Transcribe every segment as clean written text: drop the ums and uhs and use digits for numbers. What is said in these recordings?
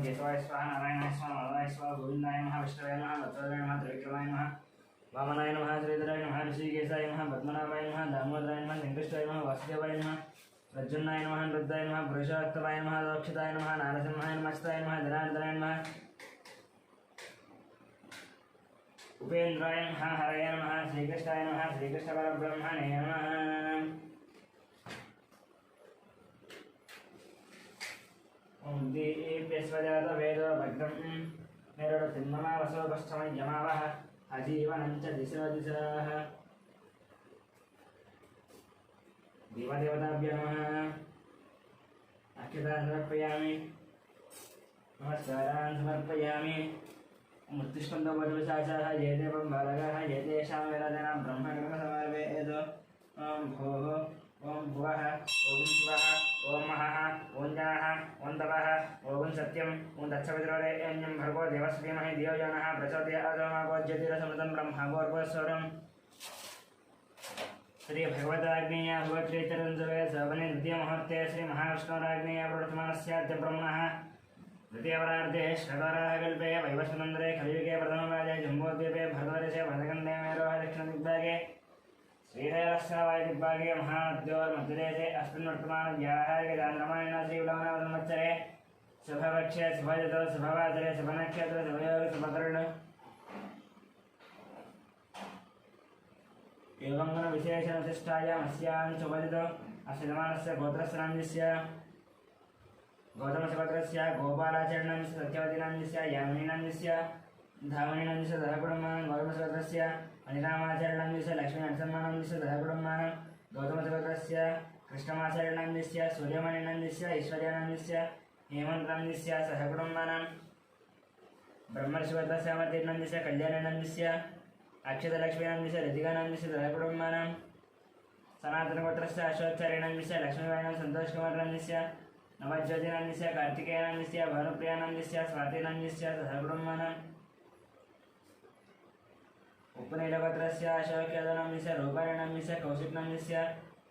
केशवाय स्वाहा नारायणाय स्वाहा माधवाय स्वाहा गोविंदाय नमः विष्णवे नमः वत्सलाय नमः त्रिविक्रमाय नमः वामनाय नमः श्रीधराय नमः ऋषिकेशाय नमः पद्मनाभाय नमः दामोदराय नमः वेंकटेशाय नमः वासुदेवाय नमः प्रद्युम्नाय नमः रुद्राय नमः पुरुषोत्तमाय नमः दक्षिताय नमः नारसिंहाय नमः अच्युताय नमः जनार्दनाय नमः उपेन्द्राय नमः हरये नमः श्रीकृष्णाय नमः श्रीकृष्णपरब्रह्मणे नमः ओम दीप्यस्वजात वेदो भद्रं मेरुडतिन्ममा वसोपस्थमं यमावः अजीवनं च दिशो दिशः देवदेवताभ्यो नमः अक्षतान् समर्पयामि नमस्कारान् समर्पयामि मृत्युष्कन्दो वधुशाचः ये देवं बालकः ये तेषां वेदनां ब्रह्मकर्मसमर्पयेत् ॐ भोः ॐ भुवः ॐ शिवः ॐ महः ॐ जनः ॐ तपः ॐ सत्यं ॐ दक्षपितरोरेण्यं भर्गो देवस्य धीमहि धियो यो नः प्रचोदयात् ॐ ज्योतिरसमृतं ब्रह्मभूर्भुवस्वरम् श्री भगवताग्नेया भगवत्रीचरन् सर्वे सवने द्वितीयमुहूर्ते श्री महाविष्णोराग्नेया प्रवर्तमानस्याद्य ब्रह्मणः द्वितीयवरार्धे षड्वाराः कल्पे वैवस्वतन्त्रे कलियुगे प्रथमपादे जम्बूद्वीपे भरतवर्षे भरतखण्डे मेरोः दक्षिणदिग्भागे श्रीशैलस्य वायुदिग्भागे महानद्योर्मध्यदेशे अस्मिन् वर्तमानव्याहारे रामायण श्रीवलवनवसंवत्सरे शुभपक्षे शुभजतो शुभवासरे शुभनक्षत्रे शुभयोगे शुभकर्ण एवं विशेषविशिष्टायाम् अस्यां शुभजतो अस्य जमानस्य गोत्रस्य नाम्यस्य गौतमसुभद्रस्य गोपालाचरणस्य सत्यवतीनाम्यस्य यामिनीनाम्यस्य धावनीनाम्यस्य दहकुटुम्बानां गौतमसुभद्रस्य अनिरामाचरणनाम्यस्य लक्ष्मीनरसिंहानाम्यस्य दहकुटुम्बानां गौतमसुभद्रस्य कृष्णमाचरणनाम्यस्य सूर्यमणिनाम्यस्य ऐश्वर्यानाम्यस्य हेमन्तनाम्यस्य सहकुटुम्बानां ब्रह्मसुभद्रस्य अमरतीर्नाम्यस्य कल्याणनाम्यस्य अक्षतलक्ष्मीनाम्यस्य ऋतिकानाम्यस्य दहकुटुम्बानां सनातनगोत्रस्य अशोकचार्यनाम्यस्य लक्ष्मीबाईनां सन्तोषकुमारनाम्यस्य नवज्योतिनाम्यस्य कार्तिकेयनाम्यस्य भानुप्रियानाम्यस्य स्वातिनाम्यस्य सहकुटुम्बानां उपनीलगोत्रस्य अशोकयादवनाम्यस्य रूपाणीनाम्यस्य कौशिकनाम्यस्य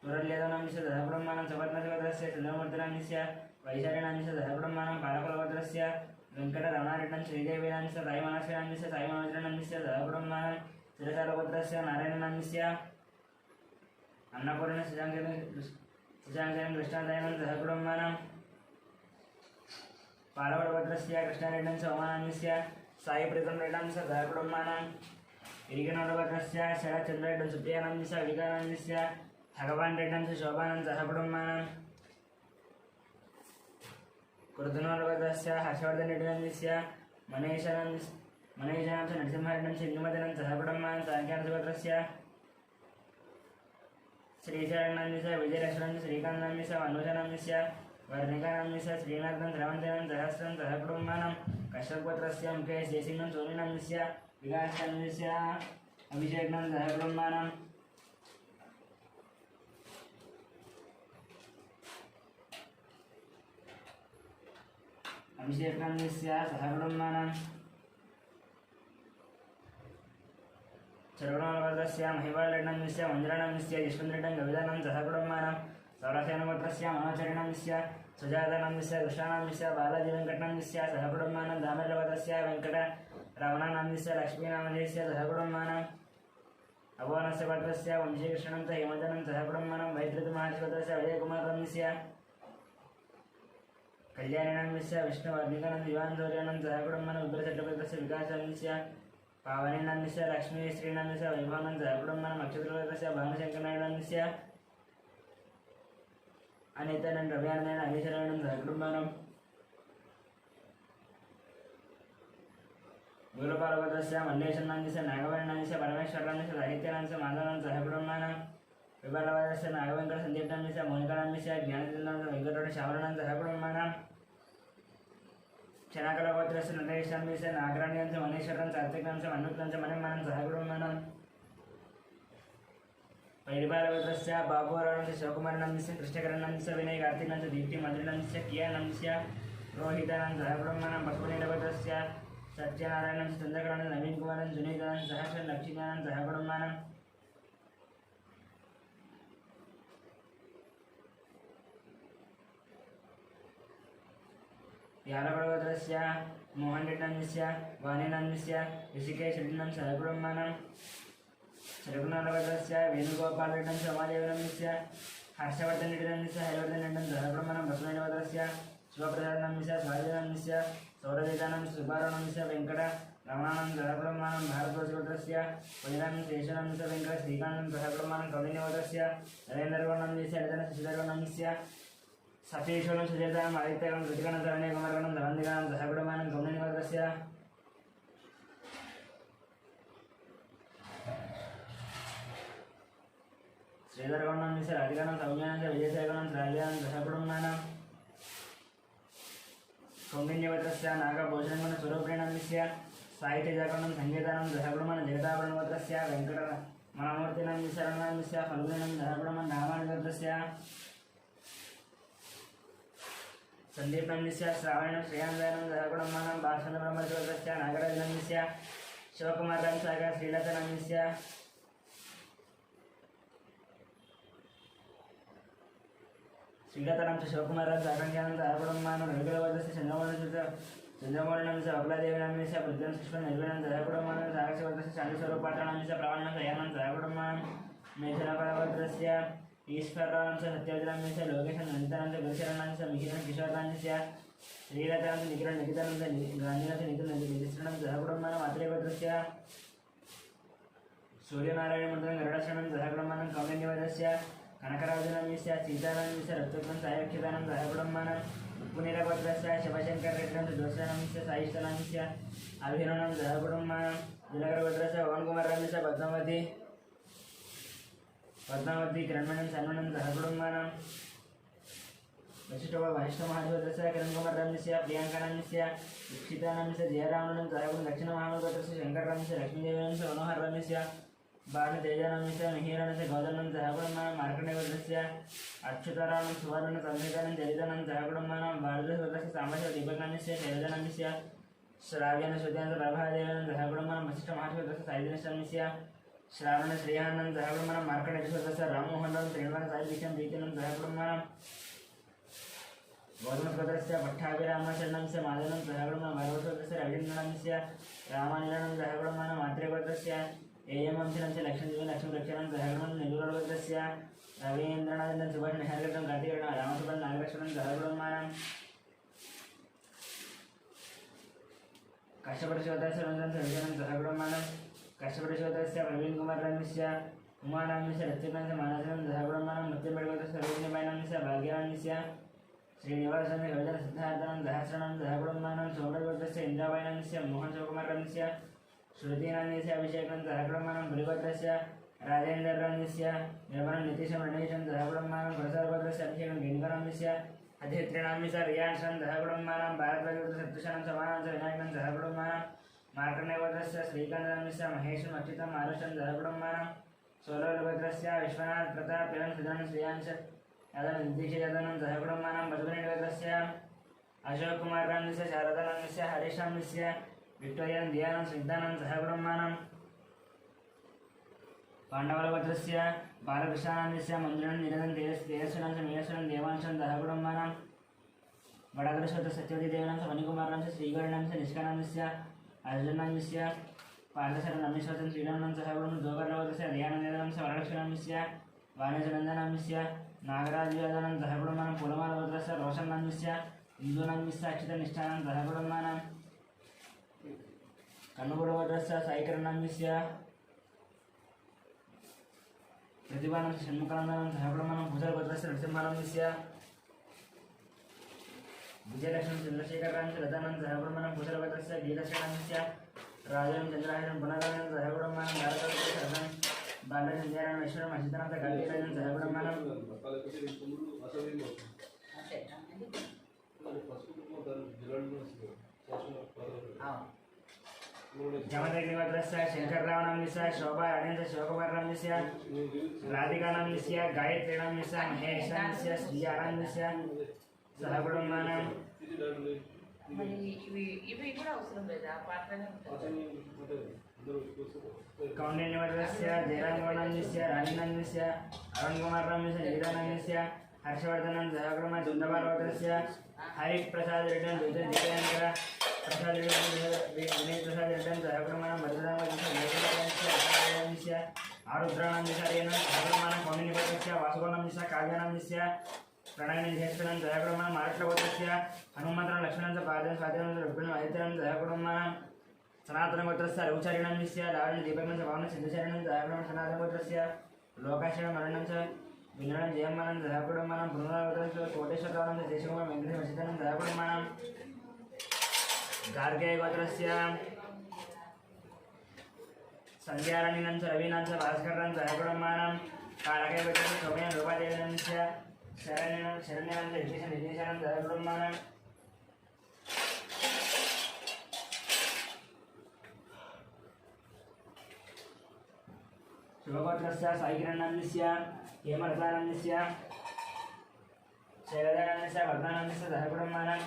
तुरल्यदवनाम्यस्य सहकुटुम्बानां सवर्णसुभद्रस्य चन्द्रमूर्तिनाम्यस्य वैशालीनाम्यस्य सहकुटुम्बानां पालकुलगोत्रस्य वेङ्कटरमणारेड्डं श्रीदेवीनाम्यस्य साईमनस्कनाम्यस्य साईमनोजनाम्यस्य सहकुटुम्बानां शिरसारगोत्रस्य नारायणनाम्यस्य अन्नपूर्ण सुशाङ्करं कृष्णादयनं सहकुटुम्बानां पालवडगोत्रस्य कृष्णारेड्डं सोमानाम्यस्य साईप्रीतं रेड्डं सहकुटुम्बानां इरिगनोडगोत्रस्य शरच्चन्द्ररेड्डं सुप्रियानाम्यस्य विकानाम्यस्य भगवान् रेड्डं शोभानं सहकुटुम्बानां कुर्दनोडगोत्रस्य हर्षवर्धनरेड्डस्य मनीषानां नरसिंहरेड्डं सिन्धुमदनं सहकुटुम्बानां साङ्ख्यानसुगोत्रस्य श्रीशरणनाम्यस्य विजयलक्ष्मणं श्रीकान्तनाम्यस्य मनोजनाम्यस्य वर्णिकानाम्यस्य श्रीनाथं श्रवणदेवं सहस्रं सहकुटुम्बानां कश्यपगोत्रस्य मुकेश जयसिंहं सोनीनाम्यस्य विकासनाम्यस्य अभिषेकं सहकुटुम्बानां अभिषेकनाम्यस्य सहकुटुम्बानां चरवणगोत्रस्य महिवालनाम्यस्य मञ्जरानाम्यस्य यशवन्तरेड्डं कवितानां सहकुटुम्बानां सौरसेनगोत्रस्य मनोचरणनाम्यस्य सुजातानाम्यस्य कृष्णानाम्यस्य बालाजीवेङ्कटनाम्यस्य सहकुटुम्बानां दामोदरगोत्रस्य वेङ्कटरमणानाम्यस्य लक्ष्मीनामधेयस्य सहकुटुम्बानाम् अभुवनस्य गोत्रस्य वंशीकृष्णं च हेमजनं सहकुटुम्बानां वैद्युतमहाशिवगोत्रस्य विजयकुमारनाम्यस्य कल्याणनाम्यस्य विष्णुवर्णिकानं दिवानसौर्यानं सहकुटुम्बानां उग्रचक्रगोत्रस्य विकासनाम्यस्य पावनीनाम्यस्य लक्ष्मीश्रीनाम्यस्य वैभवानं सहकुटुम्बानां नक्षत्रगोत्रस्य भानुशङ्करनारायणाम्यस्य अनितानं रव्यानंदेन अभिशरणं सहकुटुम्बानां गुरुपालगोत्रस्य मल्लेशनाम्यस्य नागवर्णाम्यस्य परमेश्वरनाम्यस्य साहित्यनाम्यस्य माधवानं सहकुटुम्बानां विबालगोत्रस्य नागवेङ्कटसन्दीपनाम्यस्य मोनिकानाम्यस्य ज्ञानचन्द्रानं वेङ्कटरमणश्यामलानं सहकुटुम्बानां क्षणकलगोत्रस्य नटेशाम्यस्य नागराण्यं मनीश्वरं सात्विकं मन्नुतं मणिमानं सहकुटुम्बानां परिवारगोत्रस्य बाबुवराणस्य शिवकुमारनाम्यस्य कृष्णकरनाम्यस्य विनय कार्तिकनाम्यस्य दीप्तिमन्त्रिनाम्यस्य कियानाम्यस्य रोहितानं सहकुटुम्बानां पशुपतिनगोत्रस्य सत्यनारायणं चन्द्रकरानं नवीनकुमारं सुनीतानं सहस्रं लक्ष्मीकानं सहकुटुम्बानां यालगोत्रस्य मोहनरेड्डस्य वाणीनन्दस्य ऋषिकेशरेड्डं सहकुटुम्बानां शरकुनालगोत्रस्य वेणुगोपालरेड्डं समादेवनन्दस्य हर्षवर्धनरेड्डस्य हरिवर्धनरेड्डं सहकुटुम्बानां बसवनगोत्रस्य शिवप्रसादनन्दस्य स्वादिनन्दस्य सौरवेदानन्दस्य सुब्बारावनन्दस्य वेङ्कट रमणानन्द सहकुटुम्बानां भारद्वाजगोत्रस्य वैरानन्दस्य शेषानन्दस्य वेङ्कट श्रीकान्तं सहकुटुम्बानां कौलिन्यगोत्रस्य नरेन्द्रगौडनन्दस्य हरिधन शशिधरगौडनन्दस्य सतीश्वरं सुचेताम् आदित्यगणं कृतिगणं तरणीयकुमारगणं धनन्दिगणं सहकुटुम्बानां कौलिन्यगोत्रस्य श्रीधरगौडनन्दस्य राधिकानं सौम्यानन्दस्य विजयशेखरं श्राव्यानं सहकुटुम्बानां कौण्डिन्यगोत्रस्य नागभूषणगणं स्वरूपिणन्दस्य साहित्यजागरणं संगीतानं सहकुटुम्बानां जगदाभरणगोत्रस्य वेङ्कटमनमूर्तिनन्दस्य शरणनन्दस्य फल्गुनिनं सहकुटुम्बानां नामानुगोत्रस्य संदीपनन्दस्य श्रावणं श्रेयानन्दनं सहकुटुम्बानां बालचन्द्रब्रह्मगोत्रस्य नागराजनन्दस्य शिवकुमारनन्दस्य श्रीलतानन्दस्य श्रीलतानन्दस्य शिवकुमारनन्दस्य आकाङ्क्षानन्दस्य सहकुटुम्बानां रविकुलगोत्रस्य चन्द्रमौळिनन्दस्य बकुलादेवीनन्दस्य पृथ्वीं सुष्मं निर्विनन्दस्य सहकुटुम्बानां साक्षिगोत्रस्य शान्तिस्वरूपपात्रानन्दस्य प्रवाणस्य सहकुटुम्बानां मेघनकलगोत्रस्य ईश्वरानन्दस्य सत्यवतीनन्दस्य लोकेशं नन्दितानन्दस्य गुरुशरणनन्दस्य मिहिरं किशोरानन्दस्य श्रीलतानन्दस्य निखिलं निखितानन्दस्य गान्धीनन्दस्य निखिलनन्दस्य सहकुटुम्बानां मातृगोत्रस्य सूर्यनारायणमूर्तिं गरुडशरणं सहकुटुम्बानां कौण्डिन्यगोत्रस्य कनकराजनन्दस्य सीतानन्दस्य रक्तोत्तमं सायक्षितानन्दं सहकुटुम्बानां पुनीरगोत्रस्य शिवशङ्कररेड्डं दोषानन्दस्य सायिष्ठानन्दस्य अभिनवनं सहकुटुम्बानां जिलगरगोत्रस्य पवनकुमारनन्दस्य पद्मावती किरणमणं सन्मनं सहकुटुम्बानां वैष्णवमहादेवगोत्रस्य किरणकुमारनन्दस्य प्रियङ्कानन्दस्य दीक्षितानन्दस्य जयरामनं सहकुटुम्बं दक्षिणमहादेवगोत्रस्य शङ्करनन्दस्य लक्ष्मीदेवीनन्दस्य मनोहरनन्दस्य बाणतेजानन्दस्य मिहिरनन्दस्य गौतमनं सहकुटुम्बानां मार्कण्डेयगोत्रस्य अच्युतारामं सुवर्णं संहितानं चरितानं सहकुटुम्बानां भारद्वाजगोत्रस्य सामस्य दीपकनन्दस्य शैलजानन्दस्य श्राव्यानं श्रुत्यानं प्रभादेवनं सहकुटुम्बानां वसिष्ठमहादेवगोत्रस्य सायिधनस्य श्रावण श्रेयानंद सहकुटुम्बानां मार्कण्डेयगोत्रस्य राममोहनराव श्रीनिवास सायिदीक्षं प्रीतिनं सहकुटुम्बानां गौतमगोत्रस्य पट्टाभिरामशरणस्य माधवनं सहकुटुम्बानां भरतगोत्रस्य रवीन्द्रनन्दस्य रामानिलनं सहकुटुम्बानां मात्रेयगोत्रस्य एयमंशनस्य लक्ष्मीरक्षणं सहकुटुम्बानां निगुरगोत्रस्य रवीन्द्रनाथं सुभाष निहारगतं कार्तिकेयनं रामसुभं नागलक्ष्मणं सहकुटुम्बानां कश्यपगोत्रस्य रञ्जनं सहकुटुम्बानां कश्यपगोत्रस्य प्रवीणकुमारनन्दस्य उमानन्दस्य रत्नस्य मानसनं सहकुटुम्बानां मृत्युंजयगोत्रस्य रोहिणीबाईनन्दस्य भाग्यनन्दस्य श्रीनिवासनन्दस्य गौतम सिद्धार्थनं सहस्रनं सहकुटुम्बानां सौम्यगोत्रस्य इन्द्राबाईनन्दस्य मोहनशिवकुमारनन्दस्य श्रुतिनन्दस्य अभिषेकं सहकुटुम्बानां पुलिगोत्रस्य राजेन्द्रनन्दस्य निर्मलं नितीशं रणेशं सहकुटुम्बानां प्रसादगोत्रस्य अभिषेकं गिणिकनन्दस्य अधित्रिनन्दस्य रियान्शं सहकुटुम्बानां भारद्वाजगोत्रस्य सप्तशनं समानन्दस्य विनायकं सहकुटुम्बानां मार्कण्डेयगोत्रस्य श्रीकान्तनन्दस्य महेशं अच्युतं आरुषं सहकुटुम्बानां सोलगोत्रस्य विश्वनाथ प्रताप एवं सुधन श्रेयांश दीक्षितनं सहकुटुम्बानां बसवनगोत्रस्य अशोक कुमारनन्दस्य शारदानन्दस्य हरीशानन्दस्य विक्टोरियन दियानं सिद्धानं सहकुटुम्बानां पाण्डवगोत्रस्य बालकृष्णानन्दस्य मन्दिरं निरतं तेजस्विनं मीनेश्वरं देवांशं सहकुटुम्बानां वडगृहस्य सत्यवतीदेवनं मणिकुमारनन्दस्य श्रीगणनन्दस्य निष्कानन्दस्य अर्जुननन्दस्य पार्थशरणमेश्वरं श्रीरामनं सहकुटुम्बं दोगर्णगोत्रस्य दयानन्दस्य वरलक्ष्मणस्य वाणिज्यनन्दनन्दस्य नागराजयोधनं सहकुटुम्बानां पुलमालगोत्रस्य रोशननन्दस्य हिन्दूनन्दस्य अच्युतनिष्ठानं सहकुटुम्बानां कन्नूरुगोत्रस्य साईकरणनन्दस्य प्रतिभानन्दस्य षण्मुखानन्दनं सहकुटुम्बानां भूजलगोत्रस्य नरसिंहानन्दस्य विजयलक्ष्मी चन्द्रशेखरनन्दस्य लतानन्दं सहकुटुम्बानां भूजलगोत्रस्य गीताश्रीनन्दस्य राजनं चन्द्रहासनं पुनरानन्दं सहकुटुम्बानां भारतगोत्रस्य बालचन्द्रायणं ऐश्वर्यं अजितानन्दं कार्तिकेयनं सहकुटुम्बानां जमदग्निगोत्रस्य शङ्कररावनन्दस्य शोभाराणीन्द्रस्य शिवकुमारनन्दस्य राधिकानन्दस्य गायत्रीनन्दस्य महेशानन्दस्य श्रीआनन्दस्य सहकुटुम्बानां कौण्डिन्यगोत्रस्य जयरामगौडनन्दस्य राणीनन्दस्य अरुणकुमारनन्दस्य लीलानन्दस्य हर्षवर्धनं सहकुटुम्बानां चन्द्रबालगोत्रस्य హరి ప్రసాద్ రెడ్డి జ్యోతి దివ్యాంకర ప్రసాద్ రెడ్డి వినయ్ ప్రసాద్ రెడ్డి సహకుమారం మధురాంగ ఆరుద్రానందిశారేణ సహకుమారం కౌండిన్యపత్రస్య వాసుగోణందిశ కావ్యానందిశ ప్రణయనిధేశ్వరం సహకుమారం మారట్లగోత్రస్య హనుమంతరం లక్ష్మణం పాదం స్వాధీనం రుగ్గుణం ఐతరం సహకుమారం సనాతన గోత్రస్య రఘుచారిణం నిశ్య లావణ దీపకం పవన సిద్ధచారిణం సహకుమారం సనాతన గోత్రస్య లోకాశయ మరణం చ వినడం జయమనం సహకుమారం పునరావృతం కోటేశ్వరరావణం దేశకుమారం వెంకటేశ్వర వసితనం సహకుమారం गार्गे गोत्रस्य संध्याराणीनं च रवीनां च भास्करं च हयकुटुम्बानां कालके गोत्रस्य सौम्यं रूपादेवीनं च शरण्यं च विशेषनिर्देशनं च हयकुटुम्बानां शुभगोत्रस्य साईकिरणानन्दस्य हेमरतानन्दस्य शैलजानन्दस्य वर्धानन्दस्य च हयकुटुम्बानां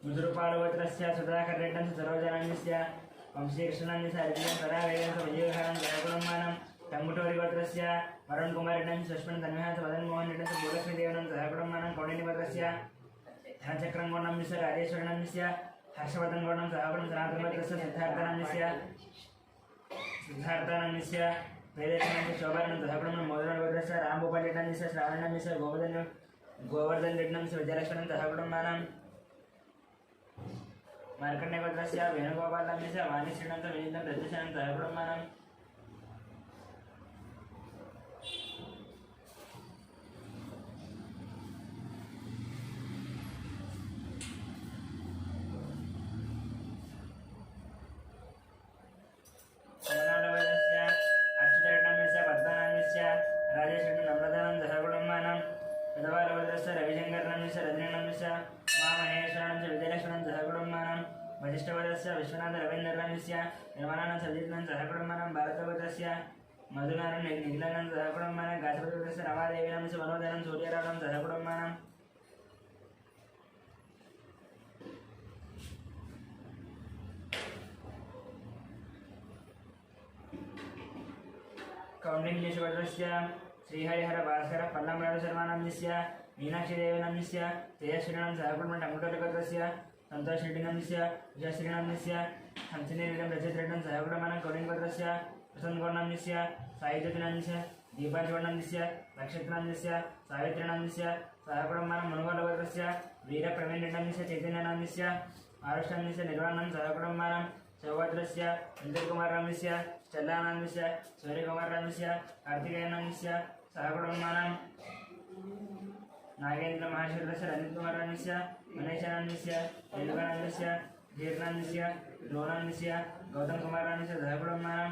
मुद्रुपालगोत्रस्य सुधाकररेड्डं सरोजनान्यस्य वंशीकृष्णान्यस्य हरिजनं सरावेदं विजयहरं जयकुटुम्बानां टङ्गुटोरिगोत्रस्य वरुणकुमारेड्डं सुष्मन् तन्मयः मदनमोहनरेड्डं भूलक्ष्मीदेवनं सहकुटुम्बानां कौण्डिन्यगोत्रस्य धनचक्रङ्गोण्डंस्य राजेश्वरनंस्य हर्षवर्धनगौडं सहकुटुं सनातनगोत्रस्य सिद्धार्थानंस्य वेदेशनंस्य शोभानं सहकुटुम्बं मोदनगोत्रस्य रामगोपालरेड्डंस्य श्रावणनंस्य गोवर्धन रेड्डंस्य विजयलक्ष्मणं सहकुटुम्बानां मार्कण्डेयगोत्रस्य वेणुगोपालस्य वाणीश्रीनं विनीतं रजनीशनं सहकुटुम्बानां कमलालवस्य अच्युतरेड्डंस्य पद्मनाभस्य राजेश्वरनं नम्रतानं सहकुटुम्बानां विधवालगोत्रस्य रविशङ्करनंस्य रजनीनंस्य महामहेश्वरनं च विजयलक्ष्मणं सहकुटुम्बानां वसिष्ठगोत्रस्य विश्वनाथ रवीन्द्रनंस्य निर्मलानं सजीतं सहकुटुम्बानां भारतगोत्रस्य मधुनारायण निखिलानं सहकुटुम्बानां गात्रगोत्रस्य रमादेवीनं च मनोदयनं सूर्यरावणं सहकुटुम्बानां कौण्डिन्यगोत्रस्य श्रीहरिहर भास्कर पल्लमराजशर्मानंस्य मीनाक्षीदेवीनंस्य तेजश्रीनं सहकुटुम्बं टङ्गुटोरिगोत्रस्य संतोषरेड्डिनंस्य विजयश्रीनंस्य हंसिनीरेड्डं रजतरेड्डं सहकुटुम्बानां कौण्डिन्यगोत्रस्य प्रसन्नगौडनंस्य साहित्यनंस्य दीपांशगौडनंस्य नक्षत्रनंस्य सावित्रीनंस्य सहकुटुम्बानां मुनुगोलगोत्रस्य वीरप्रवीणरेड्डंस्य चैतन्यनंस्य आरुष्टनंस्य निर्वाणं सहकुटुम्बानां चौगोत्रस्य इंद्रकुमारनंस्य चल्लानंस्य सूर्यकुमारनंस्य कार्तिकेयनंस्य सहकुटुम्बानां नागेन्द्र महाशूद्रस्य रंजितकुमारनंस्य गणेशानंस्य वेणुकानंदस्य धीरनंस्य द्रोणानंस्य गौतमकुमारनंस्य सहकुटुम्बानां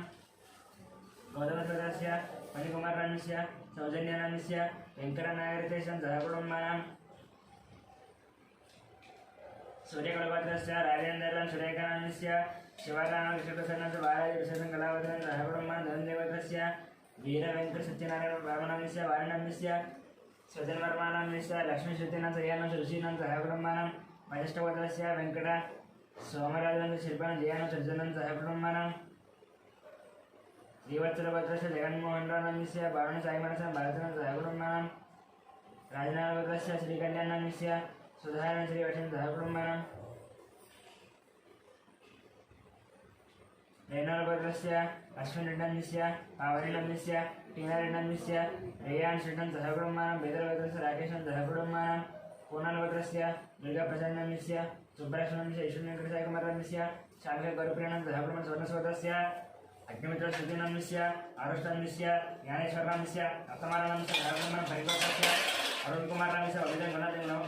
गौतमसोदरस्य मणिकुमारनंस्य सौजन्यानंस्य वेंकटनागरितेशं सहकुटुम्बानां सूर्यकुलगोत्रस्य राजेन्द्रं सुरेखानंस्य शिवाकानकृष्णप्रसन्नस्य बालाजीप्रसन्नं कलावतनं सहकुटुम्बानां धनदेवगोत्रस्य वीरवेंकटसत्यनारायण वामनंस्य वारणंस्य स्वजनवर्मानंस्य लक्ष्मीश्रुतीनां सह्यानं ऋषीनां सहकुटुम्बानां वसिष्ठगोत्रस्य वेंकट सोमराजनं शिल्पानं जयानं सज्जनं सहकुटुम्बानां श्रीवत्सलगोत्रस्य जगन्मोहनरावनंस्य भावनसाईमनसं भारतं सहकुटुम्बानां राजनागोत्रस्य श्रीकल्याणंस्य सुधारण श्रीवशं सहकुटुम्बानां रेणागोत्रस्य अश्विनरेड्डंस्य पावरीनंस्य टीनारेड्डंस्य रेयान् श्रीनं सहकुटुम्बानां बेदरगोत्रस्य राकेशं सहकुटुम्बानां पूर्णगोत्रस्य दुर्गाप्रसन्नंस्य सुब्रह्मण्यस्य ईश्वरवेंकटसाईकुमारनंस्य शांकरगौरप्रियानं सहकुटुम्बं सुवर्णसोदरस्य अग्निमित्रश्रुतीनंस्य आरुष्टनंस्य ज्ञानेश्वरनंस्य अर्थमानंस्य सहकुटुम्बं परिगोत्रस्य अरुणकुमारनंस्य अभिजन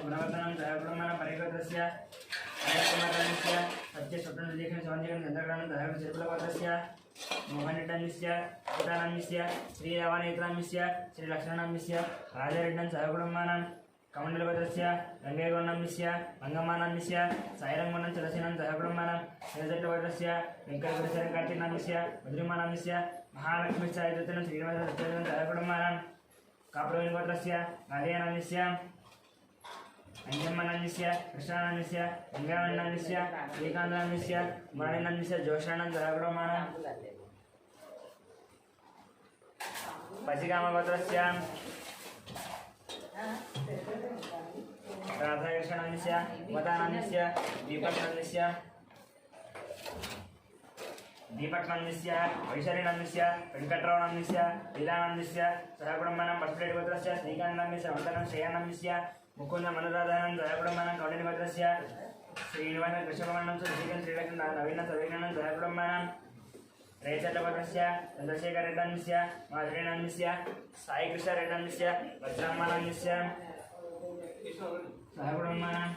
गुणवर्धनं सहकुटुम्बानां परिगोत्रस्य अजयकुमारनंस्य सत्यस्वप्नलेखन सौंदर्यं चन्द्रग्रहणं सहकुटुम्बं शिल्पगोत्रस्य मोहनरेड्डंस्य कुटानंस्य श्रीरावणेत्रांस्य श्रीलक्ष्मणंस्य राजारेड्डं सहकुटुम्बानां कमण्डलगोत्रस्य गङ्गैगौण्डंस्य गङ्गमानंस्य सायरङ्गौण्डं चलसेनं सहकुटुम्बानां निरजट्टगोत्रस्य वेङ्कटगोत्रस्य कार्तिकनामस्य मधुरिमानंस्य महालक्ष्मीश्चायतनं श्रीनिवाससत्यनं सहकुटुम्बानां काप्रवीणगोत्रस्य गाधेयनंस्य अंजम्मनंस्य कृष्णानंस्य गंगावण्णंस्य श्रीकान्तनंस्य मुरळीनंस्य जोषानं सहकुटुम्बानां पशिकामगोत्रस्य राधाकृष्णनन्दस्य वदानन्दस्य दीपकनन्दस्य वैशालीनन्दस्य वेङ्कटरावनन्दस्य लीलानन्दस्य सहकुटुम्बानां बसुरेड्डिगोत्रस्य श्रीकान्तनन्दस्य वन्दनं श्रेयानन्दस्य मुकुन्द मनोराधानन्द सहकुटुम्बानां कौण्डिन्यगोत्रस्य श्रीनिवास कृष्णकुमारनं श्रीकान्त श्रीलक्ष्मण नवीन सर्वेणानं सहकुटुम्बानां रेचटगोत्रस्य चन्द्रशेखर रेड्डनन्दस्य माधुरीनन्दस्य साईकृष्ण रेड्डनन्दस्य वज्रम्मानन्दस्य सहकुटुम्बानां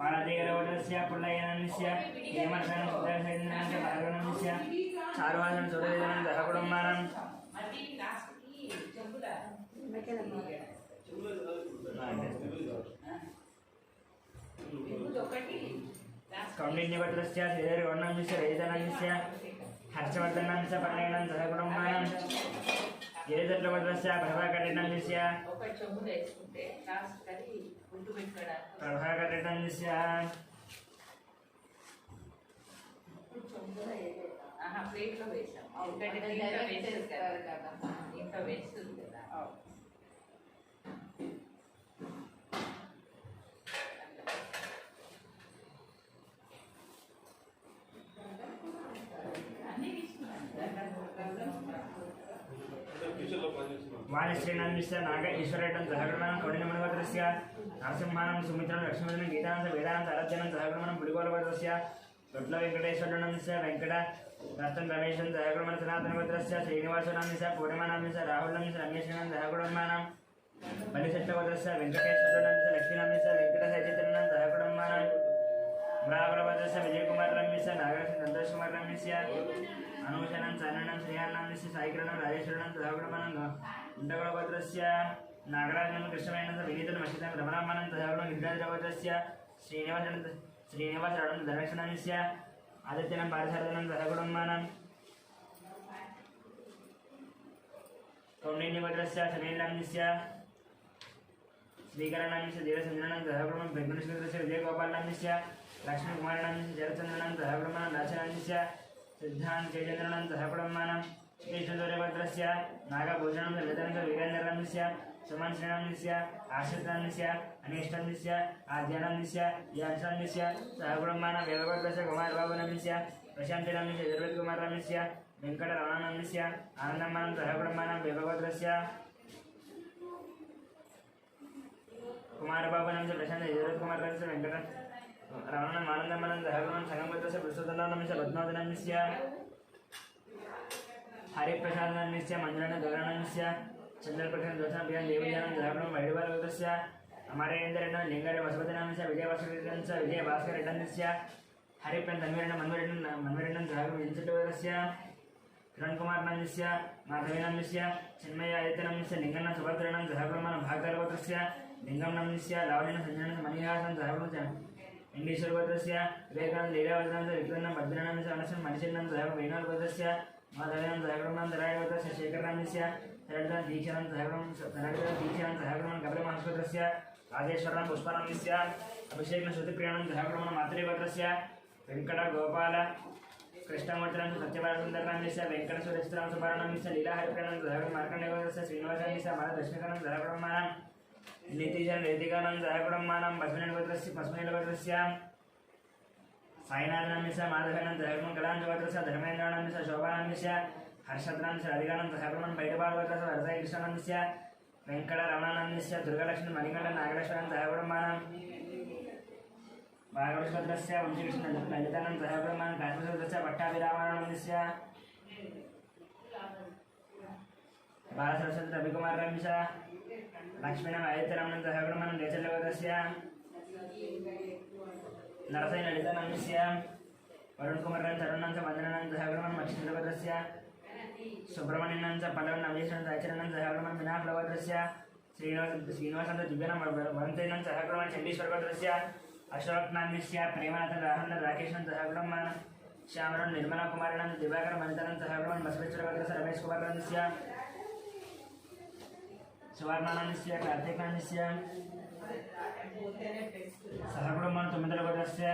पालादिगरगोत्रस्य पुल्लय्यनन्दस्य हेमर्षणस्य भार्गवनन्दस्य चारुहासन सुरेन्द्रनन्द सहकुटुम्बानां कौण्डिन्यगोत्रस्य श्रीधरगौर्णस्य रैतनन्दस्य हर्षवर्धनस्य पर्णयनन्दस्य सहकुटुम्बानां गिरिधरगोत्रस्य प्रभाकरेड्डनन्दस्य ప్లేట్లో వేసాం ఇంట్లో వేస్తుంది కదా वाणिश्रीनन्दस्य नाग ईश्वरेड्डं सहकुटुम्बानां कौण्डिन्यगोत्रस्य नरसिंहानं सुमित्रं लक्ष्मीनं गीतानन्द वेदान्त आराध्यनं सहकुटुम्बानां पुलिगोलगोत्रस्य गट्लवेङ्कटेश्वरनन्दस्य वेङ्कट रतन रमेशं सहकुटुम्बानां सनातनगोत्रस्य श्रीनिवासनन्दस्य पूर्णिमानन्दस्य राहुलनन्दस्य रमेशनन्दस्य सहकुटुम्बानां बलिशेट्टगोत्रस्य वेङ्कटेश्वरनन्दस्य लक्ष्मीनन्दस्य वेङ्कटसचित्रनं सहकुटुम्बानां ब्राह्मणगोत्रस्य विजयकुमारनन्दस्य नागरस्य संतोषकुमारनन्दस्य अनुषणं चरणं श्रीयानन्दस्य साईकिरणं राजेश्वरनं सहकुटुम्बानां गुण्डगोत्रस्य नागराजनं कृष्णवेणस्य विनीतं मशितं रमणामानं सहकुटुम्बानां गिरिराजगोत्रस्य श्रीनिवासराडं धनलक्ष्मणस्य आदित्यनं पारसारथनं सहकुटुम्बानां कौण्डिन्यगोत्रस्य सनीलनन्दस्य श्रीकरणनन्दस्य धीरसञ्जननं सहकुटुम्बानां प्रज्ञेश्वरस्य विजयगोपालनन्दस्य लक्ष्मीकुमारनन्दस्य जयचन्द्रनं सहकुटुम्बानां दाशनन्दस्य सिद्धांत चैतन्यनं सहकुटुम्बानां श्रीशूरगोत्रस्य नागभूषणं ललितनन्दस्य वीरेन्द्रनन्दस्य सुमन श्रीनन्दस्य आश्रितनन्दस्य अनिष्टनन्दस्य आद्यानन्दस्य यांसनन्दस्य सहकुटुम्बानां वेदगोत्रस्य कुमारबाबुनन्दस्य प्रशान्तिनन्दस्य दुर्वेदकुमारनन्दस्य वेङ्कटरमणानन्दस्य आनन्दमानं सहकुटुम्बानां वेदगोत्रस्य कुमारबाबुनन्दस्य प्रशान्त दुर्वेदकुमारनन्दस्य वेङ्कट रमणं आनन्दमानं सहकुटुम्बानां संगमगोत्रस्य प्रसूतनन्दस्य पद्मावतीनन्दस्य हरिप्रसादनन्दस्य मंजुलनं गौरानन्दस्य चंद्रप्रकाश दोषाभियान देवयानं सहकुटुम्बानां वैडबालगोत्रस्य अमरेन्द्रनं लिंगारे वसुपतिनन्दस्य विजयभास्करस्य विजयभास्कररेड्डनस्य हरिप्रन मन्वरेड्डनं सहकुटुम्बानां इंचटगोत्रस्य किरणकुमारनन्दस्य माधवीनन्दस्य चिन्मय आदित्यनन्दस्य लिंगनं सुभद्रनं सहकुटुम्बानां भागधरगोत्रस्य लिंगमनन्दस्य लावण्यनं संजयनं मणिहासनं सहकुटुम्बानां इंडीश्वरगोत्रस्य विवेकानन्द लीलावतीनन्दस्य विक्रमनं भद्रनन्दस्य अनसन मणिशनं सहकुटुम्बानां वेणुगोत्रस्य माधवेनं सहकुटुम्बानां दरायगोत्रस्य शेखरनन्दस्य तरडनं दीक्षानं सहकुटुम्बानां गब्रमहर्षगोत्रस्य राजेश्वरनं पुष्पानन्दस्य अभिषेकनं श्रुतिप्रियानं सहकुटुम्बानां मातृगोत्रस्य वेङ्कटगोपाल कृष्णमूर्तिनं सत्यबालसुन्दरनन्दस्य वेङ्कटसुरेश्वरं सुब्रह्मण्यस्य लीलाहरिप्रियानं सहकुटुम्बानां मार्कण्डेयगोत्रस्य श्रीनिवासनन्दस्य माललक्ष्मीकानं सहकुटुम्बानां नीतिजन रेतिकानं सहकुटुम्बानां पद्मनीलगोत्रस्य साईनाथनन्दस्य माधवेनन्दस्य सहकुटुम्बानां कलाञ्जगोत्रस्य धर्मेन्द्रनन्दस्य शोभानन्दस्य हर्षद्नन्दस्य अधिकानन्दस्य सहकुटुम्बानां पैडबालगोत्रस्य वरदकृष्णनन्दस्य वेङ्कटरमणानन्दस्य दुर्गालक्ष्मी मणिकण्ठन नागेश्वरनं सहकुटुम्बानां भागवतगोत्रस्य वंशीकृष्ण ललितानन्दस्य सहकुटुम्बानां काश्मीरगोत्रस्य पट्टाभिरामानन्दस्य बालसरस्वती रविकुमारनन्दस्य लक्ष्मीनाम आदित्यरामनं सहकुटुम्बानां रेचल्लगोत्रस्य नरसै ललितानन्दस्य वरुणकुमारनं तरुणनन्दस्य वन्दननन्दस्य सहकुटुम्बानां मक्षिन्द्रगोत्रस्य सुब्रह्मण्यनन्दस्य पल्लवनं अभिषेकनन्दस्य आचरणनन्दस्य सहकुटुम्बानां विनायकगोत्रस्य श्रीनिवासनन्दस्य दिव्यानं वरन्तेनन्दस्य सहकुटुम्बानां चण्डीश्वरगोत्रस्य अशोकनन्दस्य प्रेमनाथन राहुलनं राकेशनन्दस्य सहकुटुम्बानां श्यामनं निर्मलाकुमारनन्दस्य दिवाकर मनितानन्दस्य सहकुटुम्बानां बसवेश्वरगोत्रस्य रमेशकुमारनन्दस्य सुवर्णानन्दस्य कार्तिकानन्दस्य सहकुटुम्बानां तुमिदलगोत्रस्य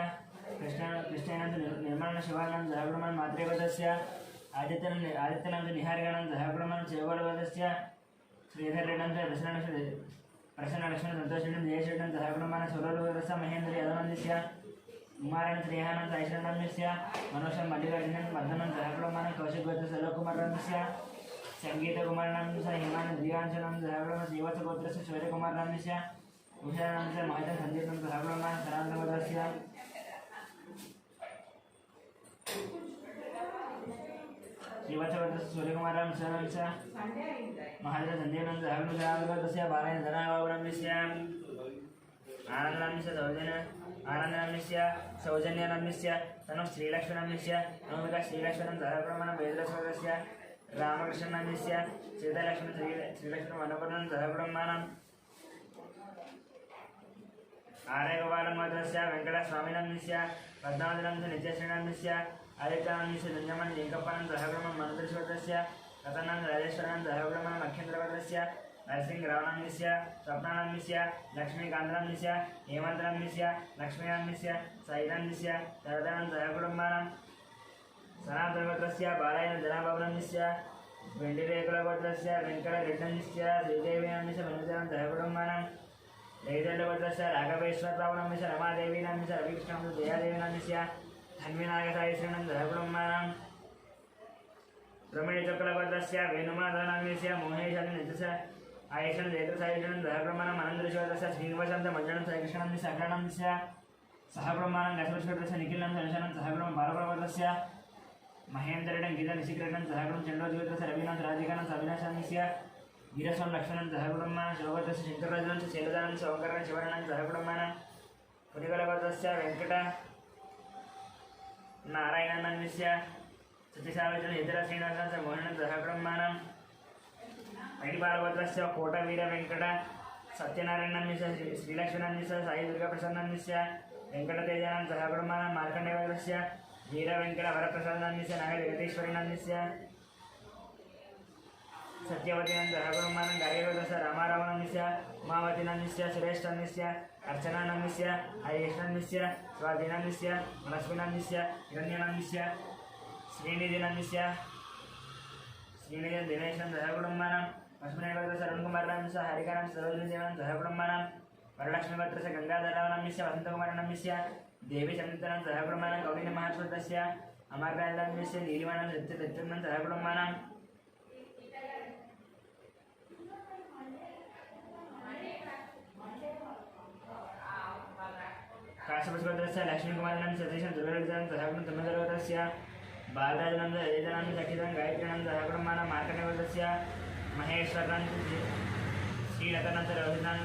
कृष्णेनन्दस्य निर्मलानन्द शिवानन्दस्य सहकुटुम्बानां मातृगोत्रस्य आदित्यनाथ निहारिकानंद सहकुटुम्बं चेवोलवदस्य श्रीधररेड्डंत प्रसन्नलक्ष्मण संतोषेड्डं जयशेड्डं सहकुटुम्बान सुरोलवदस्य महेन्द्री अदनन्दस्य कुमारन श्रीहानंद ऐश्वर्यस्य मनोषं मल्लिकार्जुनन वर्धनं सहकुटुम्बान कौशिकगोत्र सलोकुमारनस्य संगीतकुमारनंद हिमान दियांशनं सहकुटुम्बान जीवसगोत्रस्य सूर्यकुमारनस्य उषानंद महत संदीपं सहकुटुम्बान सनातनगोत्रस्य श्रीवत्सगोत्रस्य सूर्यकुमारनस्य महत संदीपं सहकुटुम्बान बालयन धनावरणस्य आनंदनाम्यस्य सौजन्यनाम्यस्य तनुः श्रीलक्ष्मीनाम्यस्य नवमिका श्रीलक्ष्मणं सहकुटुम्बान वेदरसोदस्य रामकृष्णनाम्यस्य सीतालक्ष्मण श्रीलक्ष्मण वनपर्णं सहकुटुम्बान आर्यगोपालमोदस्य वेङ्कटस्वामिनाम्यस्य पद्मावतीनाम्यस्य नित्यश्रीनाम्यस्य आदित्यानाम्यस्य दुञ्जमन् लिङ्गप्पानं सहकुटुम्बं मनुदृश्वतस्य कथनं राजेश्वरनं सहकुटुम्बान अख्येन्द्रवदस्य नरसिंहरावनाम्यस्य स्वप्नानाम्यस्य लक्ष्मीकान्तनाम्यस्य हेमन्तनाम्यस्य लक्ष्मीनाम्यस्य सहिताम्यस्य सरदानन्द सहकुटुम्बानां सनातनगोत्रस्य बालायन जनाबाबुनाम्यस्य वेण्डिरेकुलगोत्रस्य वेङ्कटरेड्डन्यस्य श्रीदेवीनाम्यस्य वनितानां सहकुटुम्बानां लैदण्डगोत्रस्य राघवेश्वररावनाम्यस्य रमादेवीनाम्यस्य रविकृष्णाम्यस्य जयादेवीनाम्यस्य धन्विनायकसायिश्रीनं सहकुटुम्बानां ब्रह्मणिचक्रगोत्रस्य वेणुमाधवनाम्यस्य मोहेशनित्यस्य आयेषं जयत्रसायुषं सहकुटुम्बानां अनन्तरिश्वरस्य श्रीनिवासं मञ्जनं साईकृष्णाम्यस्य अग्रणाम्यस्य सहकुटुम्बानां गसवश्वरस्य निखिलं संशनं सहकुटुम्बं बालकुलगोत्रस्य महेन्द्रेण गीता ऋषिकृष्णं सहकुटुम्बं चण्डोद्योतस्य रवीनाथ राधिकानां अविनाशाम्यस्य वीरस्वामी लक्ष्मणं सहकुटुम्बानां शिवगोत्रस्य शङ्करराजनं शैलजानं ओंकारेण शिवरणं सहकुटुम्बानां पुलिकलगोत्रस्य वेङ्कट नारायणानाम्यस्य सतीसावचन इतर श्रीनिवासस्य मोहनं सहकुटुम्बानां मणिपालगोत्रस्य कोटवीरवेङ्कट सत्यनारायणाम्यस्य श्रीलक्ष्मणाम्यस्य साई दुर्गाप्रसन्नाम्यस्य वेङ्कटतेजानां सहकुटुम्बानां मार्कण्डेयगोत्रस्य वीरवेङ्कटवरप्रसादनाम्यस्य नागजगदीश्वरीनाम्यस्य सत्यवतीनां सहकुटुम्बानां गार्गीगोत्रस्य रामारावणाम्यस्य उमावतीनाम्यस्य सुरेशनाम्यस्य अर्चनानाम्यस्य आयेषनाम्यस्य स्वाधीनाम्यस्य मनस्विनाम्यस्य हिरण्यनाम्यस्य श्रीनिधिनाम्यस्य दिनेशं सहकुटुम्बानां लक्ष्मीगोत्रस्य अरुणकुमारनाम्यस्य हरिकानां सरोजिनीदेवानां सहकुटुम्बानां वरलक्ष्मीगोत्रस्य गङ्गाधररावनाम्यस्य वसन्तकुमारनाम्यस्य देवीचन्द्रनां सहकुटुम्बानां कौण्डिन्यमहाश्वरस्य अमरराजनाम्यस्य नीलिमानां सत्यदत्तनां सहकुटुम्बानां काश्यपगोत्रस्य लक्ष्मीकुमारनां सतीशं दुर्गाराजनां सहकुटुम्बं तमिळगोत्रस्य बालराजनां जयजनां सखितं गायत्रीनां सहकुटुम्बानां मार्कण्डेयगोत्रस्य महेश्वरनां श्रीलतानां रोहितानां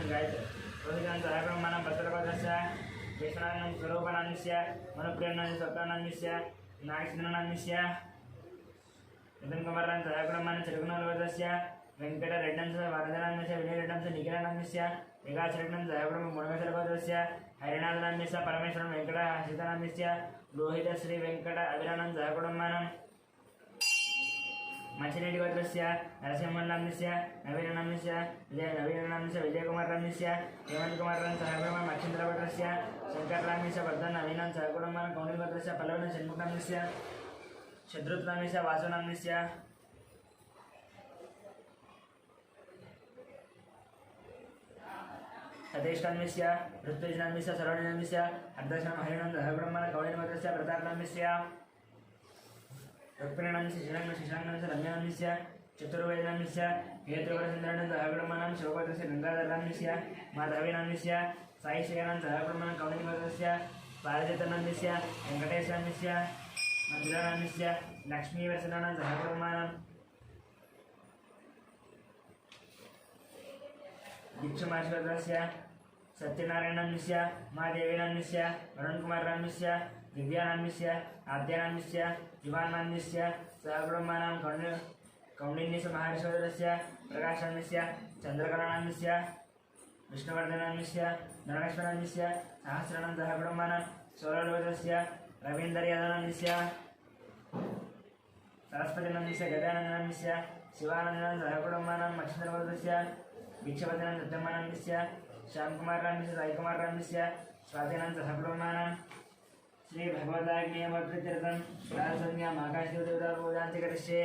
रोहितानां सहकुटुम्बानां भद्रगोत्रस्य विश्वनाथनां स्वरूपनाम्यस्य मनुप्रियनां स्वप्नानाम्यस्य नागसिंहनाम्यस्य नितिनकुमारनां सहकुटुम्बानां चिरकुणगोत्रस्य वेङ्कटरेड्डंस्य वरदनाम्यस्य विजयरेड्डंस्य निखिलनाम्यस्य विकासरेड्डं सहकुटुम्बं मुनगसरगोत्रस्य हरिनाथनाम्यस्य परमेश्वरं वेङ्कटहसितनाम्यस्य लोहितश्रीवेङ्कट अभिरानं सहकुटुम्बानां मचिनेटिगोत्रस्य नरसिंहनाम्यस्य नवीननाम्यस्य विजयकुमारनाम्यस्य हेमन्तकुमारनां सहकुटुम्बं अक्षेन्द्रगोत्रस्य शङ्करनाम्यस्य वर्धन नवीनां सहकुटुम्बानां कौण्डिन्यगोत्रस्य पल्लवनं षण्मुखनाम्यस्य शत्रुघ्नाम्यस्य वासुनाम्यस्य सतीशनाम्यस्य ऋत्विजनाम्यस्य सरोजिनाम्यस्य अर्धशनं हरिणं सहकुटुम्बानां कौण्डिन्यगोत्रस्य प्रतापनाम्यस्य रुक्मिणीनाम्यस्य शिशाङ्गनाम्यस्य रम्यानाम्यस्य चतुर्वेदनाम्यस्य हेतुवरचन्द्राणां सहकुटुम्बानां शिवगोत्रस्य गङ्गाधरनाम्यस्य माधवीनाम्यस्य साईश्रीयानां सहकुटुम्बानां कौण्डिन्यगोत्रस्य पारिजातनाम्यस्य वेङ्कटेशनाम्यस्य मधुरानाम्यस्य लक्ष्मीवरचन्द्राणां सहकुटुम्बानां दीक्षमाश्वरस्य सत्यनारायणाम्यस्य महादेवीनाम्यस्य वरुणकुमारनाम्यस्य दिव्यानाम्यस्य आद्यानाम्यस्य युवानाम्यस्य सहकुटुम्बानां कौण्डिन्यस्य महारिश्वरस्य प्रकाशानाम्यस्य चन्द्रकलानाम्यस्य विष्णुवर्धनाम्यस्य धनलक्ष्मणाम्यस्य सहस्राणां सहकुटुम्बानां सौरलोकस्य रवीन्द्रयादनाम्यस्य सरस्वतीनाम्यस्य गजाननाम्यस्य शिवानन्दानां सहकुटुम्बानां अक्षेन्द्रगोत्रस्य भिक्षपतिनां सत्यमानाम्यस्य श्यामकुमारनाम्यस्य साईकुमारनाम्यस्य स्वाधीनां सहकुटुम्बानां श्री भगवताग्नेयमप्रीत्यर्थं प्रार्थन्याम् आकाशदेवता पूजां च करिष्ये